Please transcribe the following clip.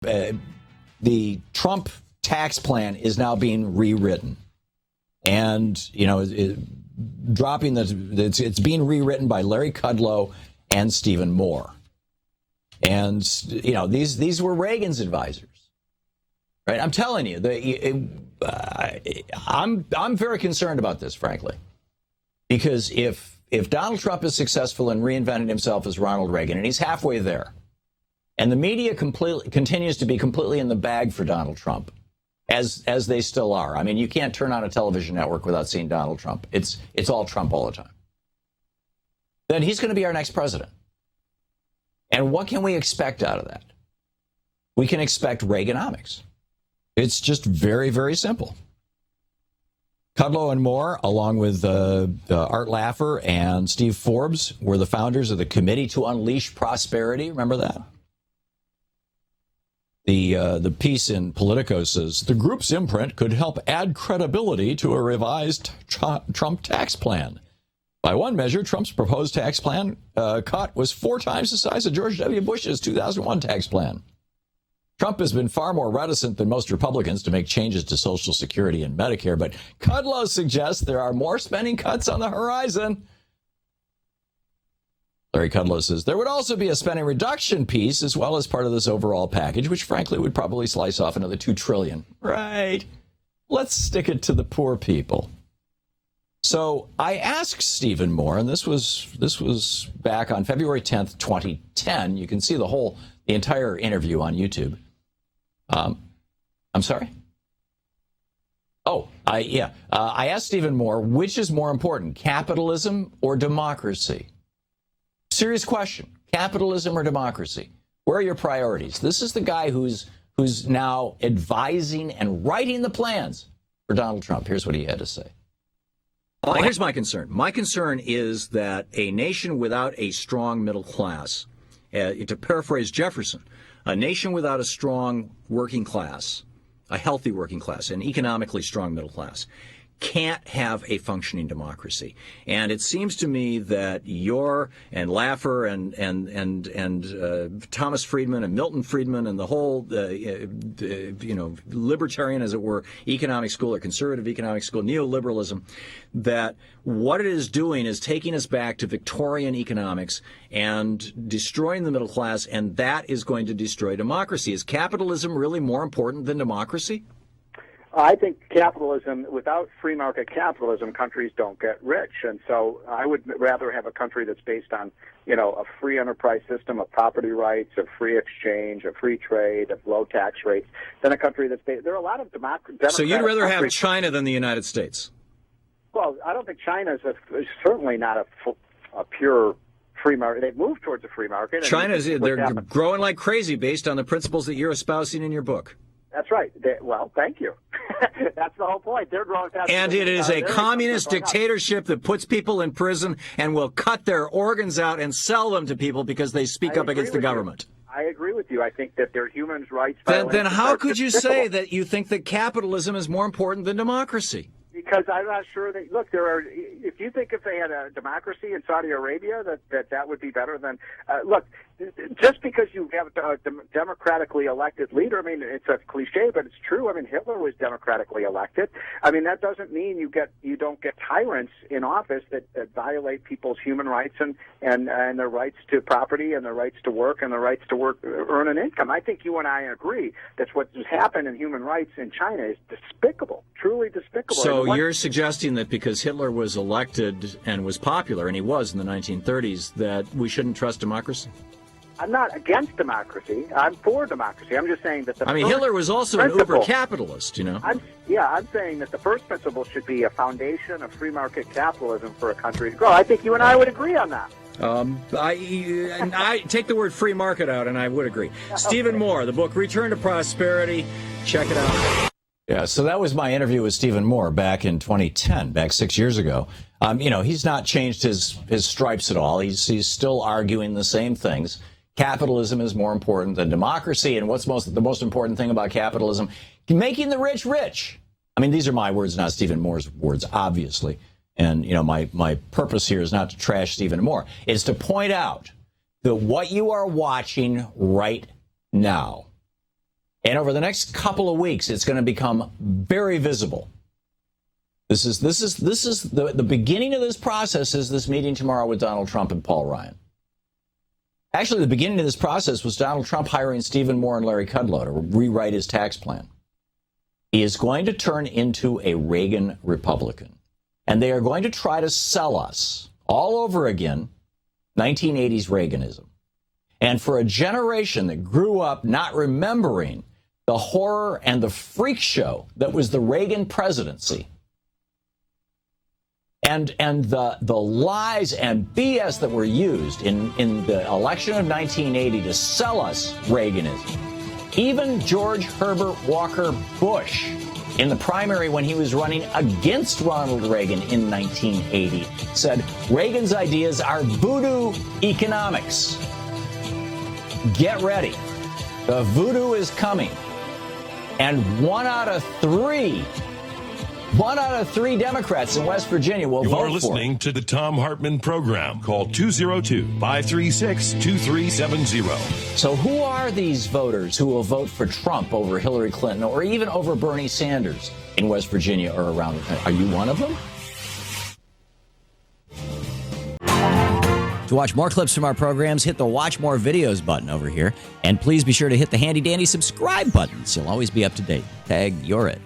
the Trump tax plan is now being rewritten, and it's being rewritten by Larry Kudlow and Stephen Moore, and these were Reagan's advisors, right? I'm telling you, I'm very concerned about this, frankly, because if Donald Trump is successful in reinventing himself as Ronald Reagan, and he's halfway there, and the media continues to be completely in the bag for Donald Trump, as they still are. I mean, you can't turn on a television network without seeing Donald Trump. It's all Trump all the time. Then he's going to be our next president. And what can we expect out of that? We can expect Reaganomics. It's just very, very simple. Kudlow and Moore, along with Art Laffer and Steve Forbes, were the founders of the Committee to Unleash Prosperity. Remember that? The piece in Politico says, the group's imprint could help add credibility to a revised Trump tax plan. By one measure, Trump's proposed tax plan cut was 4 times the size of George W. Bush's 2001 tax plan. Trump has been far more reticent than most Republicans to make changes to Social Security and Medicare, but Kudlow suggests there are more spending cuts on the horizon. Larry Kudlow says there would also be a spending reduction piece as well as part of this overall package, which frankly would probably slice off another $2 trillion. Right. Let's stick it to the poor people. So I asked Stephen Moore, and this was back on February 10th, 2010. You can see the entire interview on YouTube. I'm sorry? I asked Stephen Moore, which is more important, capitalism or democracy? Serious question. Capitalism or democracy? Where are your priorities? This is the guy who's now advising and writing the plans for Donald Trump. Here's what he had to say. Well, here's my concern. My concern is that a nation without a strong middle class, to paraphrase Jefferson, a nation without a strong working class, a healthy working class, an economically strong middle class, can't have a functioning democracy. And it seems to me that and Laffer and Thomas Friedman and Milton Friedman and the whole libertarian, as it were, economic school or conservative economic school, neoliberalism, that what it is doing is taking us back to Victorian economics and destroying the middle class, and that is going to destroy democracy. Is capitalism really more important than democracy? I think capitalism, without free market capitalism, countries don't get rich. And so I would rather have a country that's based on, a free enterprise system of property rights, of free exchange, of free trade, of low tax rates, than a country that's based. There are a lot of democratic. So you'd rather have China than the United States? Well, I don't think China is certainly not a pure free market. They've moved towards a free market. They're growing like crazy based on the principles that you're espousing in your book. That's right. Well, thank you. That's the whole point. They're growing fast. And it is a communist dictatorship that puts people in prison and will cut their organs out and sell them to people because they speak up against the government. I agree with you. I think that their human rights. Then how could you say that you think that capitalism is more important than democracy? Because I'm not sure that, look, if you think if they had a democracy in Saudi Arabia, that would be better than, look, just because you have a democratically elected leader, I mean, it's a cliche, but it's true. I mean, Hitler was democratically elected. I mean, that doesn't mean you don't get tyrants in office that violate people's human rights and their rights to property and their rights to work and their rights to earn an income. I think you and I agree that what has happened in human rights in China is despicable, truly despicable. So you're suggesting that because Hitler was elected and was popular, and he was in the 1930s, that we shouldn't trust democracy? I'm not against democracy. I'm for democracy. I'm just saying that Hitler was also an uber-capitalist, I'm saying that the first principle should be a foundation of free market capitalism for a country to grow. I think you and I would agree on that. I take the word free market out, and I would agree. Stephen Moore, the book Return to Prosperity. Check it out. Yeah, so that was my interview with Stephen Moore back in 2010, back 6 years ago. He's not changed his stripes at all. He's still arguing the same things. Capitalism is more important than democracy. And what's the most important thing about capitalism? Making the rich rich. I mean, these are my words, not Stephen Moore's words, obviously. And, my purpose here is not to trash Stephen Moore. It's to point out that what you are watching right now And over the next couple of weeks, it's going to become very visible. This is the beginning of this process is this meeting tomorrow with Donald Trump and Paul Ryan. Actually, the beginning of this process was Donald Trump hiring Stephen Moore and Larry Kudlow to rewrite his tax plan. He is going to turn into a Reagan Republican. And they are going to try to sell us all over again 1980s Reaganism. And for a generation that grew up not remembering the horror and the freak show that was the Reagan presidency, and the lies and BS that were used in the election of 1980 to sell us Reaganism. Even George Herbert Walker Bush, in the primary when he was running against Ronald Reagan in 1980, said Reagan's ideas are voodoo economics. Get ready. The voodoo is coming. And one out of three Democrats in West Virginia will vote for it. You're listening to the Thom Hartmann Program. Call 202-536-2370. So who are these voters who will vote for Trump over Hillary Clinton or even over Bernie Sanders in West Virginia or around the country? Are you one of them? To watch more clips from our programs, hit the Watch More Videos button over here. And please be sure to hit the handy-dandy subscribe button so you'll always be up to date. Tag, you're it.